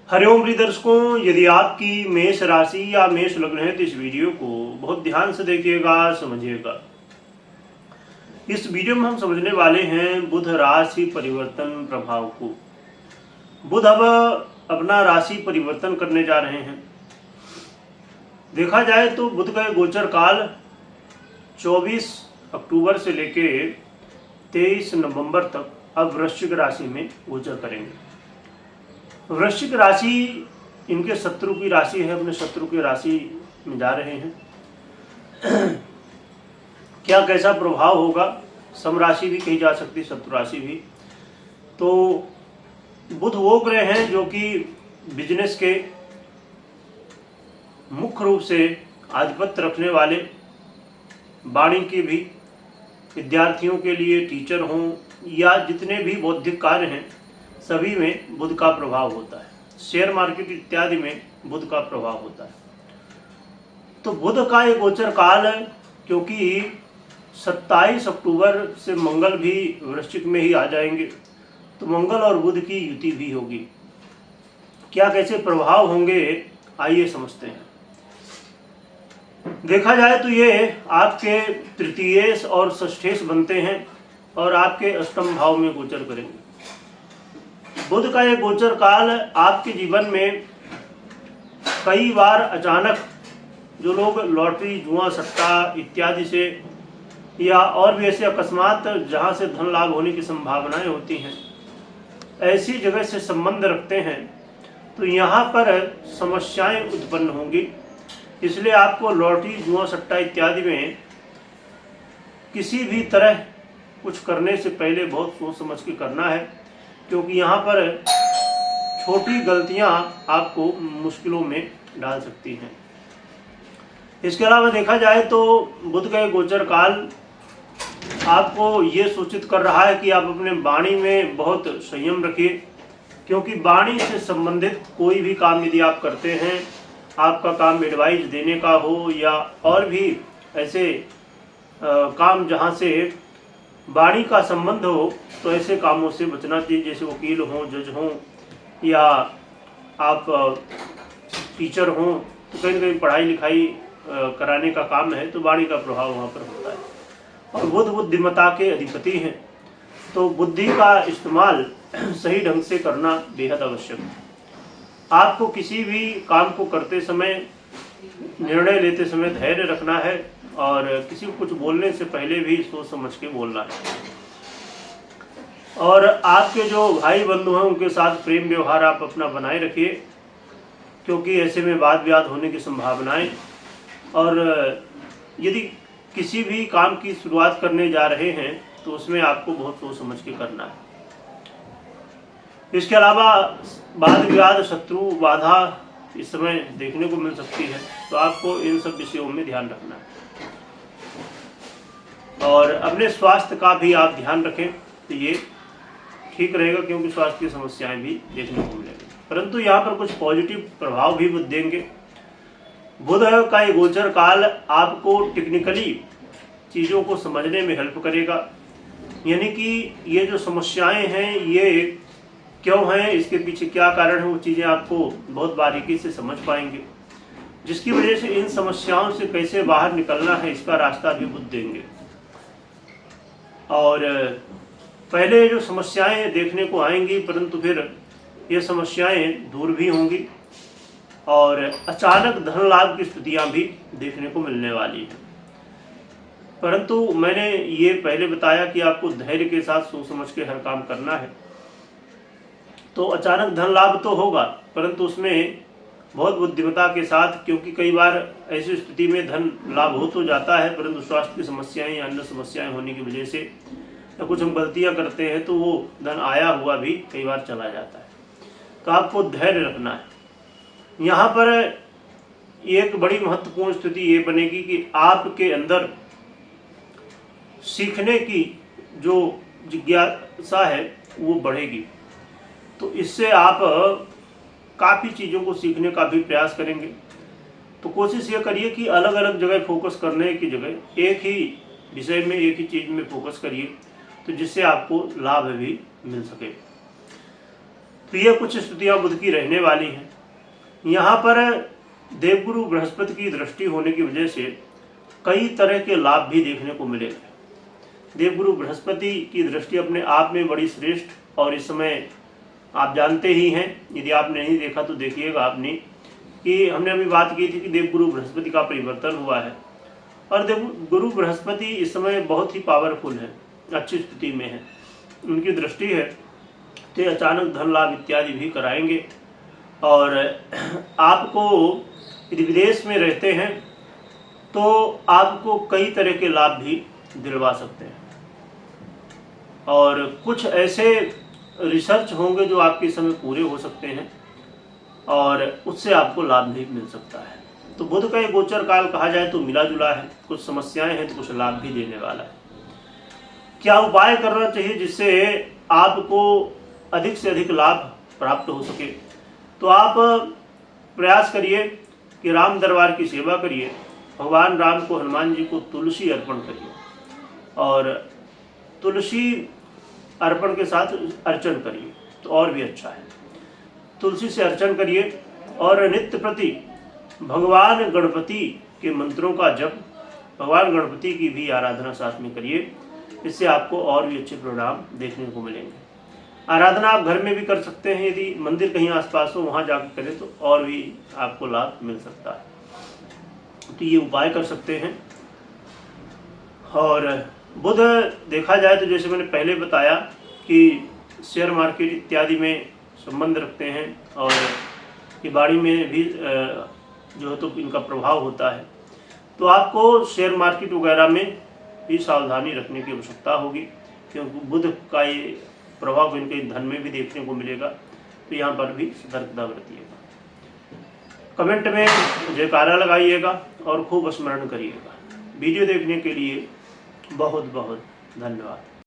हरिओम प्रिय दर्शकों, यदि आपकी मेष राशि या मेष लग्न है तो इस वीडियो को बहुत ध्यान से देखिएगा, समझिएगा। इस वीडियो में हम समझने वाले हैं बुध राशि परिवर्तन प्रभाव को। बुध अब अपना राशि परिवर्तन करने जा रहे हैं। देखा जाए तो बुध का गोचर काल 24 अक्टूबर से लेके 23 नवंबर तक अब वृश्चिक राशि में गोचर करेंगे। वृश्चिक राशि इनके शत्रु की राशि है, अपने शत्रु की राशि में जा रहे हैं। क्या कैसा प्रभाव होगा? सम राशि भी कही जा सकती, शत्रु राशि भी। तो बुध वो ग्रह हैं जो कि बिजनेस के मुख्य रूप से आधिपत्य रखने वाले, वाणी के भी, विद्यार्थियों के लिए, टीचर हों या जितने भी बौद्धिक कार्य हैं सभी में बुध का प्रभाव होता है। शेयर मार्केट इत्यादि में बुध का प्रभाव होता है। तो बुध का एक गोचर काल है, क्योंकि 27 अक्टूबर से मंगल भी वृश्चिक में ही आ जाएंगे, तो मंगल और बुध की युति भी होगी। क्या कैसे प्रभाव होंगे आइए समझते हैं। देखा जाए तो ये आपके तृतीयेश और षष्ठेश बनते हैं और आपके अष्टम भाव में गोचर करेंगे। बुध का ये गोचर काल आपके जीवन में कई बार अचानक, जो लोग लॉटरी, जुआ, सट्टा इत्यादि से या और भी ऐसे अकस्मात जहां से धन लाभ होने की संभावनाएं होती हैं, ऐसी जगह से संबंध रखते हैं, तो यहाँ पर समस्याएं उत्पन्न होंगी। इसलिए आपको लॉटरी, जुआ, सट्टा इत्यादि में किसी भी तरह कुछ करने से पहले बहुत सोच समझ के करना है, क्योंकि यहाँ पर छोटी गलतियाँ आपको मुश्किलों में डाल सकती हैं। इसके अलावा देखा जाए तो बुध का गोचर काल आपको ये सूचित कर रहा है कि आप अपने वाणी में बहुत संयम रखिए, क्योंकि वाणी से संबंधित कोई भी काम यदि आप करते हैं, आपका काम एडवाइस देने का हो या और भी ऐसे काम जहाँ से वाणी का संबंध हो, तो ऐसे कामों से बचना चाहिए। जैसे वकील हों, जज हों या आप टीचर हों, तो कहीं ना कहीं पढ़ाई लिखाई कराने का काम है, तो वाणी का प्रभाव वहाँ पर होता है। और बुध बुद्धिमत्ता के अधिपति हैं, तो बुद्धि का इस्तेमाल सही ढंग से करना बेहद आवश्यक है। आपको किसी भी काम को करते समय, निर्णय लेते समय धैर्य रखना है और किसी को कुछ बोलने से पहले भी सोच समझ के बोलना है। और आपके जो भाई बंधु हैं उनके साथ प्रेम व्यवहार आप अपना बनाए रखिए, क्योंकि ऐसे में वाद विवाद होने की संभावनाएं। और यदि किसी भी काम की शुरुआत करने जा रहे हैं तो उसमें आपको बहुत सोच समझ के करना है। इसके अलावा वाद विवाद, शत्रु, बाधा इस समय देखने को मिल सकती है, तो आपको इन सब विषयों में ध्यान रखना है। और अपने स्वास्थ्य का भी आप ध्यान रखें, तो ये ठीक रहेगा, क्योंकि स्वास्थ्य की समस्याएं भी देखने को मिलेंगी। परंतु यहाँ पर कुछ पॉजिटिव प्रभाव भी बुध देंगे। बुध का ये गोचर काल आपको टेक्निकली चीज़ों को समझने में हेल्प करेगा, यानी कि ये जो समस्याएं हैं ये क्यों हैं, इसके पीछे क्या कारण है, वो चीज़ें आपको बहुत बारीकी से समझ पाएंगे, जिसकी वजह से इन समस्याओं से कैसे बाहर निकलना है इसका रास्ता भी बुध देंगे। और पहले जो समस्याएं देखने को आएंगी, परंतु फिर ये समस्याएं दूर भी होंगी और अचानक धन लाभ की स्थितियां भी देखने को मिलने वाली है। परंतु मैंने ये पहले बताया कि आपको धैर्य के साथ सोच समझ के हर काम करना है। तो अचानक धन लाभ तो होगा, परंतु उसमें बहुत बुद्धिमत्ता के साथ, क्योंकि कई बार ऐसी स्थिति में धन लाभ हो तो जाता है, परंतु स्वास्थ्य की समस्याएं या अन्य समस्याएं होने की वजह से या कुछ हम गलतियां करते हैं तो वो धन आया हुआ भी कई बार चला जाता है। तो आपको धैर्य रखना है। यहाँ पर एक बड़ी महत्वपूर्ण स्थिति ये बनेगी कि आपके अंदर सीखने की जो जिज्ञासा है वो बढ़ेगी, तो इससे आप काफ़ी चीज़ों को सीखने का भी प्रयास करेंगे। तो कोशिश ये करिए कि अलग अलग जगह फोकस करने की जगह एक ही विषय में, एक ही चीज़ में फोकस करिए, तो जिससे आपको लाभ भी मिल सके। तो ये कुछ स्थितियाँ बुध की रहने वाली हैं। यहाँ पर देवगुरु बृहस्पति की दृष्टि होने की वजह से कई तरह के लाभ भी देखने को मिलेंगे। देवगुरु बृहस्पति की दृष्टि अपने आप में बड़ी श्रेष्ठ, और इस समय आप जानते ही हैं, यदि आपने नहीं देखा तो देखिएगा आपने, कि हमने अभी बात की थी कि देवगुरु बृहस्पति का परिवर्तन हुआ है और देवगुरु बृहस्पति इस समय बहुत ही पावरफुल है, अच्छी स्थिति में है, उनकी दृष्टि है तो अचानक धन लाभ इत्यादि भी कराएंगे। और आपको यदि विदेश में रहते हैं तो आपको कई तरह के लाभ भी दिलवा सकते हैं, और कुछ ऐसे रिसर्च होंगे जो आपके समय पूरे हो सकते हैं और उससे आपको लाभ भी मिल सकता है। तो बुध का ये गोचर काल कहा जाए तो मिला जुला है, कुछ समस्याएं हैं तो कुछ लाभ भी देने वाला है। क्या उपाय करना चाहिए जिससे आपको अधिक से अधिक लाभ प्राप्त हो सके? तो आप प्रयास करिए कि राम दरबार की सेवा करिए, भगवान राम को, हनुमान जी को तुलसी अर्पण करिए और तुलसी अर्पण के साथ अर्चन करिए तो और भी अच्छा है। तुलसी से अर्चन करिए और नित्य प्रति भगवान गणपति के मंत्रों का जप, भगवान गणपति की भी आराधना साथ में करिए, इससे आपको और भी अच्छे परिणाम देखने को मिलेंगे। आराधना आप घर में भी कर सकते हैं, यदि मंदिर कहीं आसपास हो वहाँ जाकर करें तो और भी आपको लाभ मिल सकता है। तो ये उपाय कर सकते हैं। और बुध देखा जाए तो जैसे मैंने पहले बताया कि शेयर मार्केट इत्यादि में संबंध रखते हैं और ये बाड़ी में भी जो है तो इनका प्रभाव होता है, तो आपको शेयर मार्केट वगैरह में भी सावधानी रखने की आवश्यकता होगी, क्योंकि बुध का ये प्रभाव इनके धन में भी देखने को मिलेगा, तो यहाँ पर भी सतर्कता बरतिएगा। कमेंट में जयकारा लगाइएगा और खूब स्मरण करिएगा। वीडियो देखने के लिए बहुत बहुत धन्यवाद।